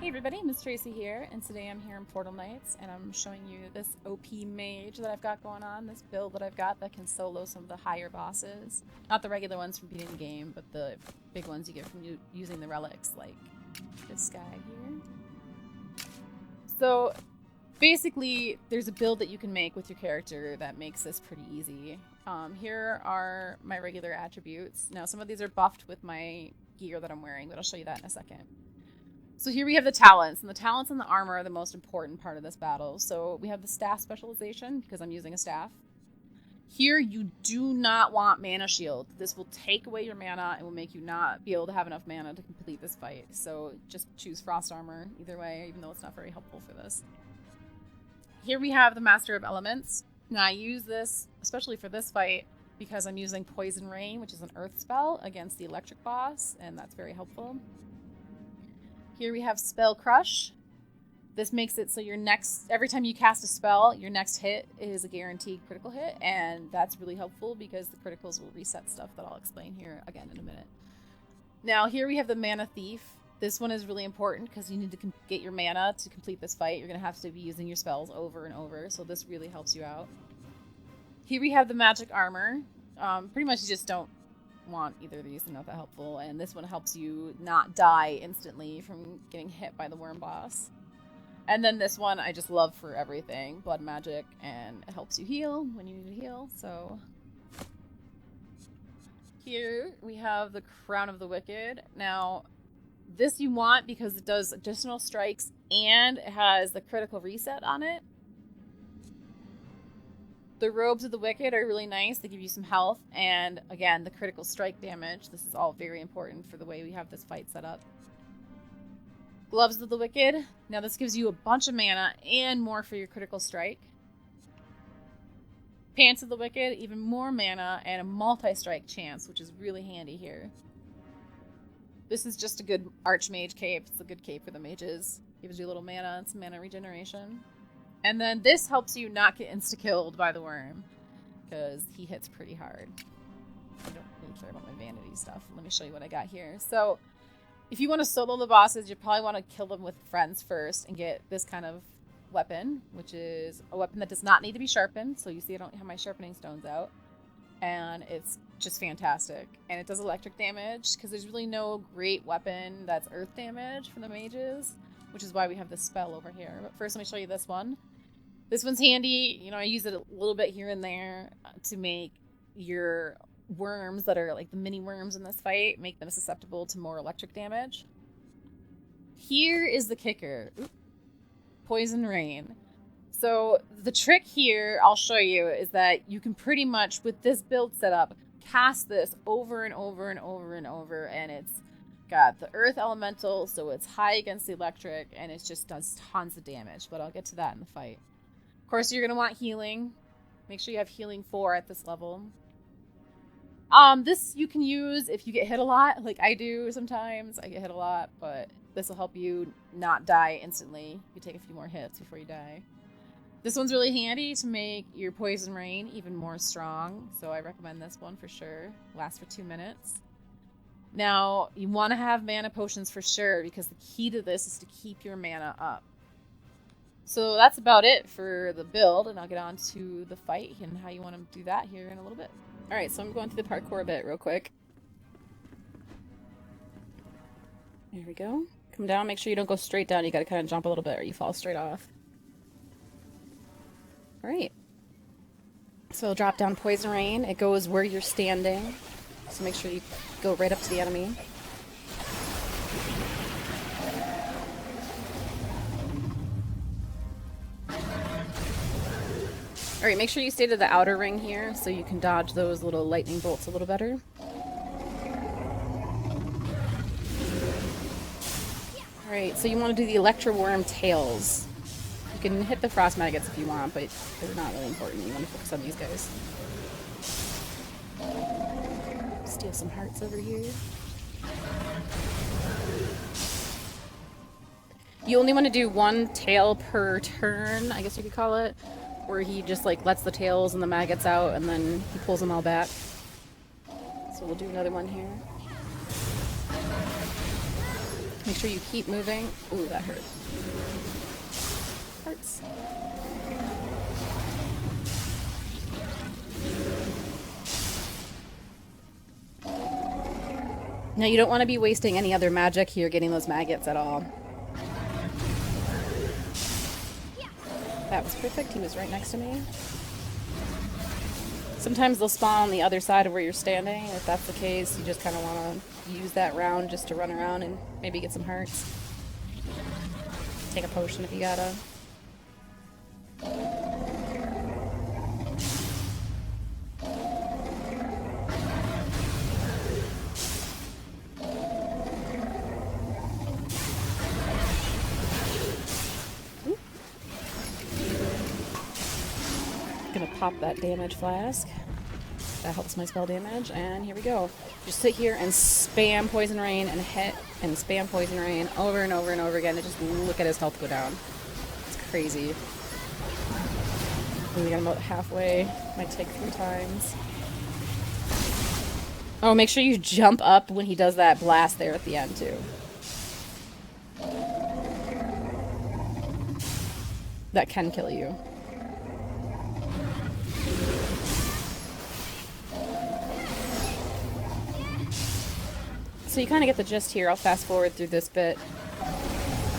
Hey everybody, Miss Tracy here, and today I'm here in Portal Knights, and I'm showing you this OP mage that I've got going on, this build that I've got that can solo some of the higher bosses. Not the regular ones from beating the game, but the big ones you get from using the relics, like this guy here. So, basically, there's a build that you can make with your character that makes this pretty easy. Here are my regular attributes. Now, some of these are buffed with my gear that I'm wearing, but I'll show you that in a second. So here we have the talents, and the talents and the armor are the most important part of this battle. So we have the staff specialization, because I'm using a staff. Here you do not want mana shield. This will take away your mana and will make you not be able to have enough mana to complete this fight. So just choose frost armor either way, even though it's not very helpful for this. Here we have the Master of Elements. Now I use this, especially for this fight, because I'm using Poison Rain, which is an earth spell, against the electric boss, and that's very helpful. Here we have Spell Crush. This makes it so every time you cast a spell, your next hit is a guaranteed critical hit, and that's really helpful because the criticals will reset stuff that I'll explain here again in a minute. Now here we have the Mana Thief. This one is really important because you need to get your mana to complete this fight. You're going to have to be using your spells over and over, so this really helps you out. Here we have the Magic Armor. Pretty much you just don't want either of these, they're not that helpful, and this one helps you not die instantly from getting hit by the worm boss. And then this one I just love for everything, blood magic, and it helps you heal when you need to heal. So here we have the Crown of the Wicked. Now this you want because it does additional strikes and it has the critical reset on it. The Robes of the Wicked are really nice. They give you some health. And again, the critical strike damage. This is all very important for the way we have this fight set up. Gloves of the Wicked. Now this gives you a bunch of mana and more for your critical strike. Pants of the Wicked, even more mana and a multi-strike chance, which is really handy here. This is just a good Archmage cape. It's a good cape for the mages. Gives you a little mana and some mana regeneration. And then this helps you not get insta-killed by the worm, because he hits pretty hard. I don't really care about my vanity stuff. Let me show you what I got here. So, if you want to solo the bosses, you probably want to kill them with friends first and get this kind of weapon, which is a weapon that does not need to be sharpened. So you see I don't have my sharpening stones out. And it's just fantastic. And it does electric damage, because there's really no great weapon that's earth damage for the mages, which is why we have this spell over here. But first, let me show you this one. This one's handy. You know, I use it a little bit here and there to make your worms that are like the mini worms in this fight, make them susceptible to more electric damage. Here is the kicker. Poison Rain. So the trick here, I'll show you, is that you can pretty much, with this build setup, cast this over and over and over and over, and it's got the earth elemental, so it's high against the electric, and it just does tons of damage, but I'll get to that in the fight. Of course, you're going to want healing. Make sure you have healing 4 at this level. This you can use if you get hit a lot, like I do sometimes. I get hit a lot, but this will help you not die instantly. You take a few more hits before you die. This one's really handy to make your Poison Rain even more strong, so I recommend this one for sure. Lasts for 2 minutes. Now, you want to have mana potions for sure, because the key to this is to keep your mana up. So that's about it for the build, and I'll get on to the fight and how you want to do that here in a little bit. Alright, so I'm going through the parkour bit real quick. There we go. Come down, make sure you don't go straight down. You gotta kind of jump a little bit or you fall straight off. Alright. So drop down Poison Rain. It goes where you're standing. So make sure you go right up to the enemy. Alright, make sure you stay to the outer ring here so you can dodge those little lightning bolts a little better. Alright, so you want to do the Electro Worm tails. You can hit the frost maggots if you want, but they're not really important. You want to focus on these guys. Steal some hearts over here. You only want to do one tail per turn, I guess you could call it, where he just like lets the tails and the maggots out and then he pulls them all back. So we'll do another one here. Make sure you keep moving. Ooh, that hurt. Hurts. Now you don't want to be wasting any other magic here getting those maggots at all. That was perfect. He was right next to me. Sometimes they'll spawn on the other side of where you're standing. If that's the case, you just kind of want to use that round just to run around and maybe get some hearts. Take a potion if you gotta. Gonna pop that damage flask. That helps my spell damage, and here we go. Just sit here and spam Poison Rain and hit and spam Poison Rain over and over and over again, and just look at his health go down. It's crazy. We got him about halfway. Might take 3 times. Oh, make sure you jump up when he does that blast there at the end, too. That can kill you. So you kind of get the gist here. I'll fast forward through this bit.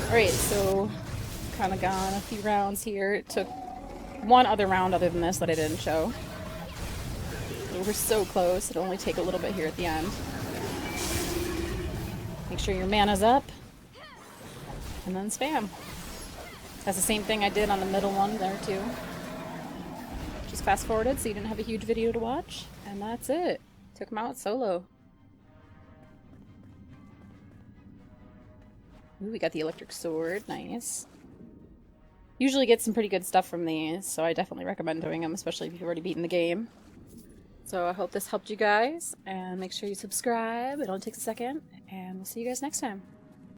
Alright, so kind of gone a few rounds here. It took one other round other than this that I didn't show. We're so close. It'll only take a little bit here at the end. Make sure your mana's up. And then spam. That's the same thing I did on the middle one there too. Just fast forwarded so you didn't have a huge video to watch. And that's it. Took him out solo. Ooh, we got the electric sword. Nice. Usually get some pretty good stuff from these, so I definitely recommend doing them, especially if you've already beaten the game. So I hope this helped you guys, and make sure you subscribe. It only takes a second, and we'll see you guys next time.